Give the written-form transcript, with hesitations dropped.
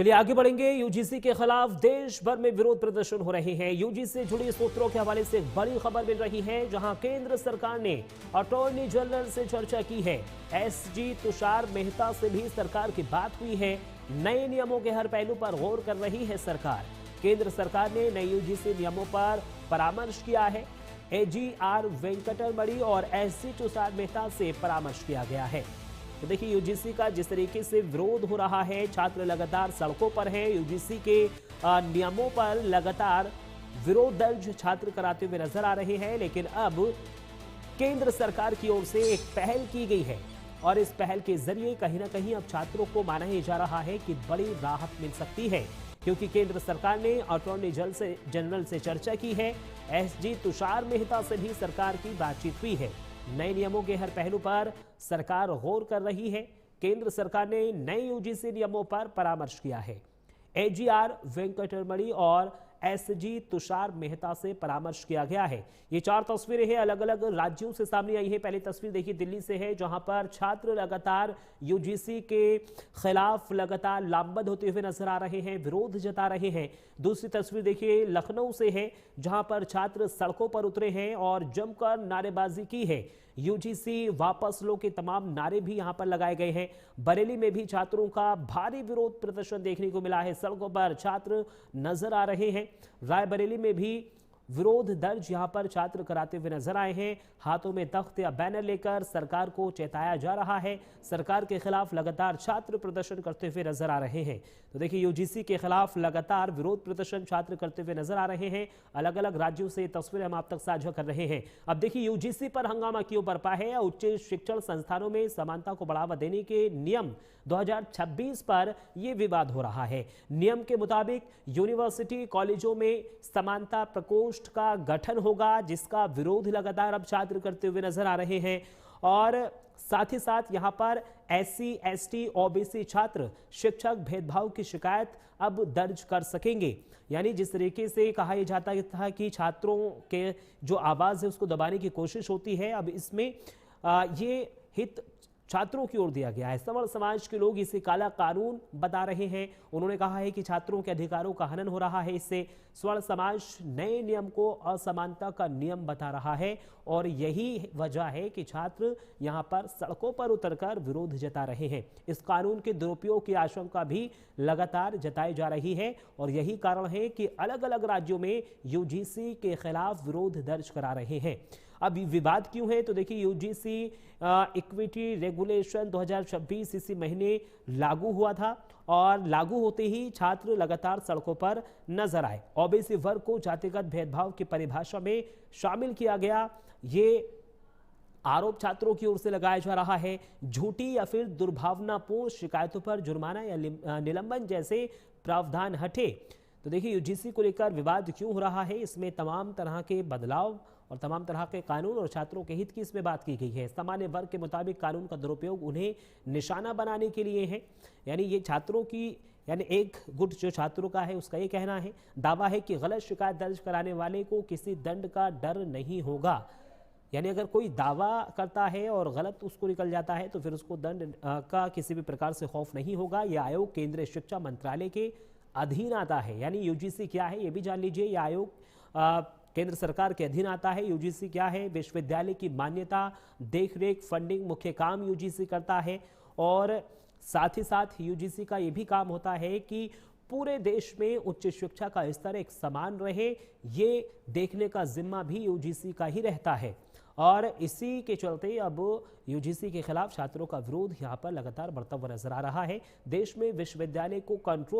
चलिए आगे बढ़ेंगे। यूजीसी के खिलाफ देश भर में विरोध प्रदर्शन हो रहे हैं। यूजीसी से जुड़ी सूत्रों के हवाले से एक बड़ी खबर मिल रही है, जहां केंद्र सरकार ने अटॉर्नी जनरल से चर्चा की है। एसजी तुषार मेहता से भी सरकार की बात हुई है। नए नियमों के हर पहलू पर गौर कर रही है सरकार। केंद्र सरकार ने नए यूजीसी नियमों पर परामर्श किया है। एजीआर वेंकटरमणि और एसजी तुषार मेहता से परामर्श किया गया है। तो देखिए, यूजीसी का जिस तरीके से विरोध हो रहा है, छात्र लगातार सड़कों पर हैं। यूजीसी के नियमों पर लगातार विरोध दर्ज छात्र कराते हुए नजर आ रहे हैं। लेकिन अब केंद्र सरकार की ओर से एक पहल की गई है और इस पहल के जरिए कहीं ना कहीं अब छात्रों को माना ही जा रहा है कि बड़ी राहत मिल सकती है, क्योंकि केंद्र सरकार ने अटॉर्नी जनरल से चर्चा की है। एसजी तुषार मेहता से भी सरकार की बातचीत हुई है। नए नियमों के हर पहलू पर सरकार गौर कर रही है। केंद्र सरकार ने नए यूजीसी नियमों पर परामर्श किया है। एजीआर वेंकटरमणि और एसजी तुषार मेहता से परामर्श किया गया है। ये 4 तस्वीरें हैं, अलग अलग राज्यों से सामने आई है। पहली तस्वीर देखिए दिल्ली से है, जहां पर छात्र लगातार यूजीसी के खिलाफ लगातार लामबंद होते हुए नजर आ रहे हैं, विरोध जता रहे हैं। दूसरी तस्वीर देखिए लखनऊ से है, जहां पर छात्र सड़कों पर उतरे हैं और जमकर नारेबाजी की है। यूजीसी वापस लो के तमाम नारे भी यहां पर लगाए गए हैं। बरेली में भी छात्रों का भारी विरोध प्रदर्शन देखने को मिला है। सड़कों पर छात्र नजर आ रहे हैं। रायबरेली में भी विरोध दर्ज यहां पर छात्र कराते हुए नजर आए हैं। हाथों में तख्त या बैनर लेकर सरकार को चेताया जा रहा है। सरकार के खिलाफ लगातार छात्र प्रदर्शन करते हुए नजर आ रहे हैं। तो देखिए, यूजीसी के खिलाफ लगातार विरोध प्रदर्शन छात्र करते हुए नजर आ रहे हैं। अलग अलग राज्यों से तस्वीरें हम आप तक साझा कर रहे हैं। अब देखिए, यूजीसी पर हंगामा क्यों बरपा है। उच्च शिक्षण संस्थानों में समानता को बढ़ावा देने के नियम 2026 पर यह विवाद हो रहा है। नियम के मुताबिक यूनिवर्सिटी कॉलेजों में समानता प्रकोष्ठ का गठन होगा, जिसका विरोध लगातार अब छात्र करते हुए नजर आ रहे हैं। और साथ ही साथ यहां पर एससी, एसटी, ओबीसी छात्र शिक्षक भेदभाव की शिकायत अब दर्ज कर सकेंगे। यानी जिस तरीके से कहा यह जाता था कि छात्रों के जो आवाज है उसको दबाने की कोशिश होती है, अब इसमें ये हित छात्रों की ओर दिया गया है। सवर्ण समाज के लोग इसे काला कानून बता रहे हैं। उन्होंने कहा है कि छात्रों के अधिकारों का हनन हो रहा है। इससे स्वर्ण समाज नए नियम को असमानता का नियम बता रहा है और यही वजह है कि छात्र यहां पर सड़कों पर उतरकर विरोध जता रहे हैं। इस कानून के दुरुपयोग की आशंका भी लगातार जताई जा रही है और यही कारण है कि अलग अलग राज्यों में यूजीसी के खिलाफ विरोध दर्ज करा रहे हैं। अब विवाद क्यों है, तो देखिए, यूजीसी इक्विटी रेगुलेशन 2026 इसी महीने लागू हुआ था और लागू होते ही छात्र लगातार सड़कों पर नजर आए। ओबीसी वर्ग को जातिगत भेदभाव की परिभाषा में शामिल किया गया। ये आरोप छात्रों की ओर से लगाया जा रहा है। झूठी या फिर दुर्भावनापूर्ण शिकायतों पर जुर्माना या निलंबन जैसे प्रावधान हटे। तो देखिए, यूजीसी को लेकर विवाद क्यों हो रहा है, इसमें तमाम तरह के बदलाव और तमाम तरह के कानून और छात्रों के हित की इसमें बात की गई है। सामान्य वर्ग के मुताबिक कानून का दुरुपयोग उन्हें निशाना बनाने के लिए है। यानी ये छात्रों की, यानी एक गुट जो छात्रों का है उसका ये कहना है, दावा है कि गलत शिकायत दर्ज कराने वाले को किसी दंड का डर नहीं होगा। यानी अगर कोई दावा करता है और गलत उसको निकल जाता है तो फिर उसको दंड का किसी भी प्रकार से खौफ नहीं होगा। यह आयोग केंद्रीय शिक्षा मंत्रालय के अधीन आता है। यानी यूजीसी क्या है ये भी जान लीजिए। यह आयोग केंद्र सरकार के अधीन आता है। यूजीसी क्या है, विश्वविद्यालय की मान्यता, देखरेख, फंडिंग मुख्य काम यूजीसी करता है। और साथ ही साथ यूजीसी का यह भी काम होता है कि पूरे देश में उच्च शिक्षा का स्तर एक समान रहे, ये देखने का जिम्मा भी यूजीसी का ही रहता है। और इसी के चलते अब यूजीसी के खिलाफ छात्रों का विरोध यहां पर लगातार बढ़ता हुआ नजर आ रहा है। देश में विश्वविद्यालय को कंट्रोल